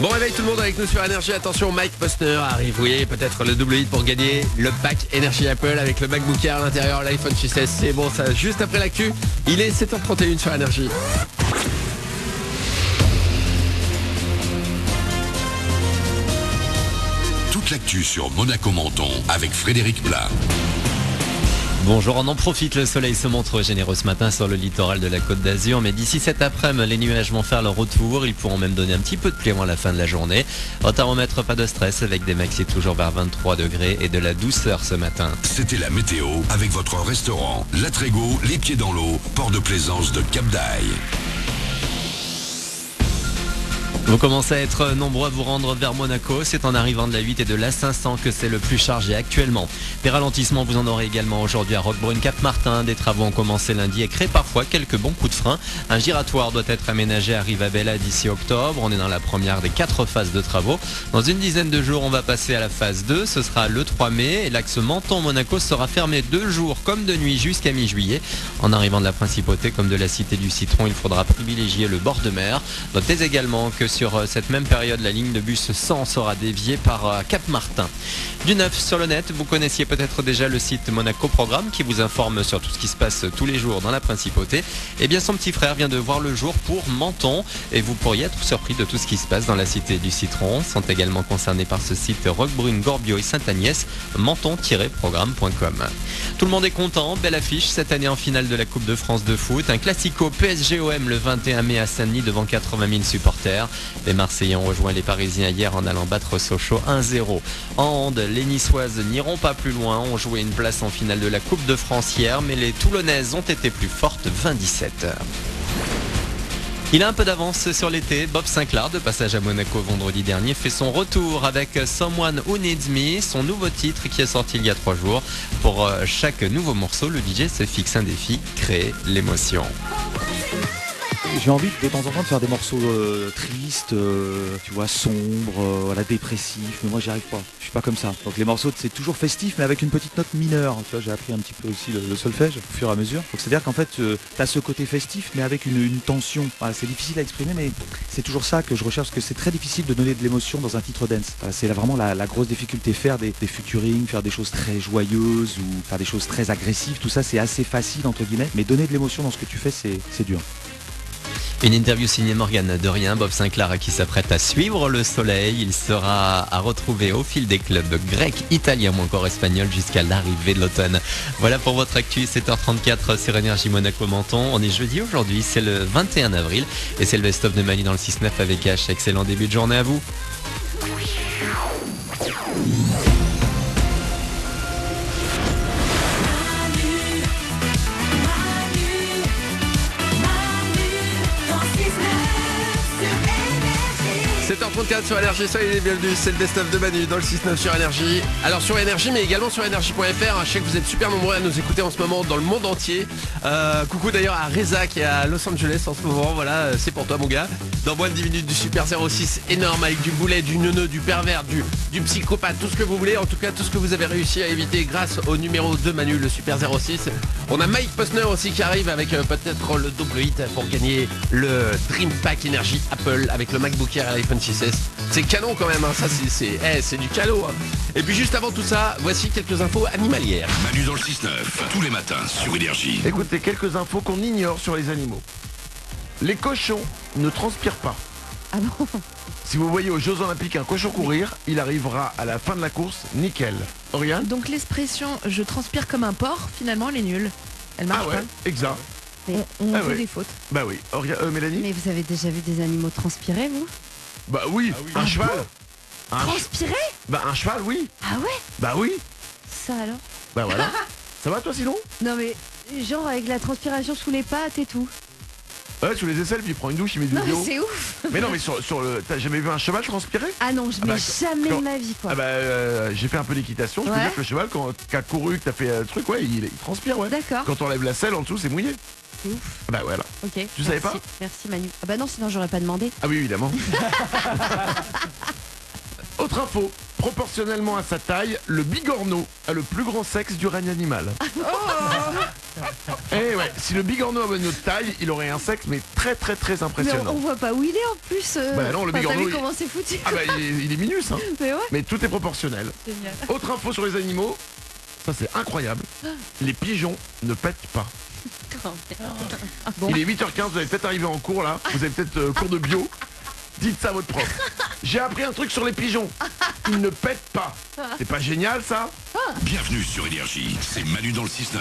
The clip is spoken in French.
Bon réveil tout le monde avec nous sur Énergie. Attention, Mike Posner arrive. Oui, peut-être le double hit pour gagner le pack Énergie Apple avec le MacBook Air à l'intérieur, l'iPhone 6S. C'est bon, ça juste après l'actu. Il est 7h31 sur Énergie. Toute l'actu sur Monaco-Menton avec Frédéric Plat. Bonjour, on en profite, le soleil se montre généreux ce matin sur le littoral de la Côte d'Azur, mais d'ici cet après-midi, les nuages vont faire leur retour, ils pourront même donner un petit peu de pluie avant la fin de la journée. Au thermomètre, pas de stress avec des maxi toujours vers 23 degrés et de la douceur ce matin. C'était la météo avec votre restaurant La Trégo, les pieds dans l'eau, port de plaisance de Cap d'Aille. Vous commencez à être nombreux à vous rendre vers Monaco. C'est en arrivant de la 8 et de la 500 que c'est le plus chargé actuellement. Des ralentissements, vous en aurez également aujourd'hui à Roquebrune-Cap-Martin. Des travaux ont commencé lundi et créent parfois quelques bons coups de frein. Un giratoire doit être aménagé à Rivabella d'ici octobre. On est dans la première des 4 phases de travaux. Dans une dizaine de jours, on va passer à la phase 2. Ce sera le 3 mai. Et l'axe Menton-Monaco sera fermé 2 jours comme de nuit jusqu'à mi-juillet. En arrivant de la Principauté comme de la Cité du Citron, il faudra privilégier le bord de mer. Notez également que sur cette même période, la ligne de bus 100 sera déviée par Cap-Martin. Du neuf sur le net, vous connaissiez peut-être déjà le site Monaco Programme qui vous informe sur tout ce qui se passe tous les jours dans la Principauté. Eh bien, son petit frère vient de voir le jour pour Menton et vous pourriez être surpris de tout ce qui se passe dans la Cité du Citron. Sont également concernés par ce site Roquebrune, Gorbio et Sainte-Agnès, menton-programme.com. Tout le monde est content, belle affiche cette année en finale de la Coupe de France de foot. Un classico PSG-OM le 21 mai à Saint-Denis devant 80 000 supporters. Les Marseillais ont rejoint les Parisiens hier en allant battre Sochaux 1-0. En hand, les Niçoises n'iront pas plus loin, ont joué une place en finale de la Coupe de France hier, mais les Toulonnaises ont été plus fortes 20-17. Il a un peu d'avance sur l'été. Bob Sinclair, de passage à Monaco vendredi dernier, fait son retour avec Someone Who Needs Me, son nouveau titre qui est sorti il y a 3 jours. Pour chaque nouveau morceau, le DJ se fixe un défi, créer l'émotion. J'ai envie de temps en temps de faire des morceaux tristes, tu vois, sombres, voilà, dépressifs, mais moi j'y arrive pas, je suis pas comme ça. Donc les morceaux c'est toujours festif mais avec une petite note mineure, tu vois, j'ai appris un petit peu aussi le solfège au fur et à mesure. Donc c'est-à-dire qu'en fait t'as ce côté festif mais avec une tension, voilà, c'est difficile à exprimer mais c'est toujours ça que je recherche parce que c'est très difficile de donner de l'émotion dans un titre dance. Voilà, c'est là vraiment la grosse difficulté, faire des featuring, faire des choses très joyeuses ou faire des choses très agressives, tout ça c'est assez facile entre guillemets, mais donner de l'émotion dans ce que tu fais c'est dur. Une interview signée Morgane de Rien, Bob Sinclair qui s'apprête à suivre le soleil. Il sera à retrouver au fil des clubs grecs, italiens ou encore espagnols jusqu'à l'arrivée de l'automne. Voilà pour votre actu, 7h34 sur Énergie Monaco-Menton. On est jeudi aujourd'hui, c'est le 21 avril et c'est le best-of de Manu dans le 6-9 avec H. Excellent début de journée à vous. h sur Énergie, soyez les bienvenus, c'est le best-of de Manu dans le 6-9 sur Énergie. Alors sur Énergie mais également sur Énergie.fr, je sais que vous êtes super nombreux à nous écouter en ce moment dans le monde entier. Coucou d'ailleurs à Reza qui est à Los Angeles en ce moment, voilà, c'est pour toi mon gars. Dans moins de 10 minutes du Super 06 énorme avec du boulet, du neuneu, du pervers, du psychopathe, tout ce que vous voulez, en tout cas tout ce que vous avez réussi à éviter grâce au numéro de Manu, le Super 06. On a Mike Posner aussi qui arrive avec peut-être le double hit pour gagner le Dream Pack Énergie Apple avec le MacBook Air et l'iPhone 6S. C'est canon quand même, hein. Ça c'est du calot. Hein. Et puis juste avant tout ça, voici quelques infos animalières. Manu dans le 6-9, tous les matins sur Énergie. Écoutez, quelques infos qu'on ignore sur les animaux. Les cochons ne transpirent pas. Ah bon? Si vous voyez aux Jeux Olympiques un cochon courir, il arrivera à la fin de la course nickel. Oriane? Donc l'expression « je transpire comme un porc », finalement, elle est nulle. Elle marche Ah ouais, exact. pas. On fait ouais. des fautes. Bah oui. Mélanie? Mais vous avez déjà vu des animaux transpirer, vous? Bah oui, un cheval. Transpirer? Bah un cheval, oui. Ah ouais? Bah oui. Ça alors? Bah voilà. Ça va toi sinon? Non mais, genre avec la transpiration sous les pattes et tout. Ouais, sous les aisselles, puis il prend une douche, il met du Non mais déo. c'est ouf. Mais non, mais sur le... T'as jamais vu un cheval transpirer? Ah non, Ah bah, jamais quand- de ma vie quoi. Ah bah j'ai fait un peu d'équitation, je peux Ouais. dire que le cheval quand t'as couru, que t'as fait un truc, ouais, il transpire, ouais. D'accord, Quand t'enlèves la selle en dessous, c'est mouillé. c'est ouf. Ah bah voilà. Ok. Tu savais pas? Merci Manu. Ah bah non, sinon j'aurais pas demandé. Ah oui, évidemment. Autre info, proportionnellement à sa taille, le bigorneau a le plus grand sexe du règne animal. Eh ouais, si le bigorneau avait notre taille, il aurait un sexe mais très très très Mais impressionnant. on voit pas où il est en plus. Bah non, le Enfin, bigorneau, T'as vu il- comment c'est foutu? Ah bah il est minus, hein. Mais ouais, Mais tout est proportionnel. génial. Autre info sur les animaux, ça c'est incroyable. Les pigeons ne pètent pas. Il est 8h15, vous allez peut-être arriver en cours là, vous avez peut-être cours de bio. Dites ça à votre prof. J'ai appris un truc sur les pigeons. Ils ne pètent pas. C'est pas génial ça? Bienvenue sur Énergie, c'est Manu dans le 6-9.